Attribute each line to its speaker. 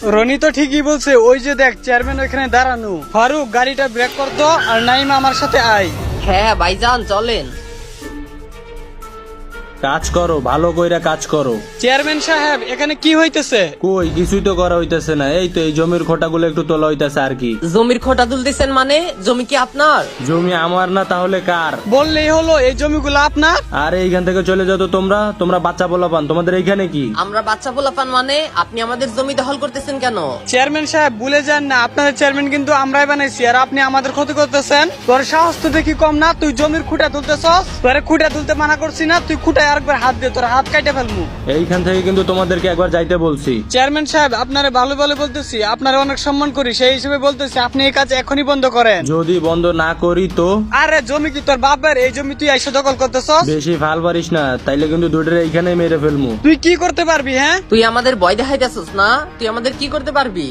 Speaker 1: রনি তো ঠিকই বলছে, ওই যে দেখ চেয়ারম্যান ওইখানে দাঁড়ানো। ফারুক গাড়িটা ব্রেক করতো আর নাইমা আমার সাথে আয়।
Speaker 2: হ্যাঁ ভাইজান চলেন।
Speaker 3: কাজ করো, ভালো কইরা কাজ করো।
Speaker 1: চেয়ারম্যান সাহেব এখানে কি হইতেছে?
Speaker 3: কই কিছুই তো করা হইতেছে না, এই তো এই জমির খোটাগুলো একটু তোলা হইতেছে আর কি।
Speaker 2: জমির খোটা তুলতেছেন মানে? জমি কি আপনার?
Speaker 3: জমি আমার না তাহলে কার?
Speaker 1: বললেই হলো এই জমিগুলো আপনার।
Speaker 3: আর এইখান থেকে চলে যাও তো তোমরা বাচ্চা পোলা পান, তোমাদের এইখানে কি?
Speaker 2: আমরা বাচ্চা পোলাপান মানে? আপনি আমাদের জমি দখল করতেছেন কেন?
Speaker 1: চেয়ারম্যান সাহেব ভুলে যান না, আপনাদের চেয়ারম্যান কিন্তু আমরাই বানাইছি, আর আপনি আমাদের ক্ষতি করতেছেন। তোর সাহস তো দেখি কম না, তুই জমির খুঁটা তুলতেছস। তোরে খুঁটা তুলতে মানা করছি না, তুই খুঁটায় আরেকবার হাত দিয়ে তোর হাত কাটে ফেলবো।
Speaker 3: এইখান থেকে কিন্তু তোমাদেরকে একবার যাইতে বলছি।
Speaker 1: চেয়ারম্যান সাহেব আপনারে ভালো ভালো বলতেছি, আপনারা অনেক সম্মান করি, সেই হিসেবে বলতেছি আপনি এই কাজ এখনই বন্ধ করেন।
Speaker 3: যদি বন্ধ না করি তো?
Speaker 1: আরে জমি কি তোর বাপের? এই জমি তুই এসে দখল করতেছস।
Speaker 3: বেশি ফাল পারিস না, তাইলে কিন্তু দুটোর এইখানে মেরে ফেলমু।
Speaker 1: তুই কি করতে পারবি? হ্যাঁ
Speaker 2: তুই আমাদের ভয় দেখাইতেছস না? তুই আমাদের কি করতে পারবি?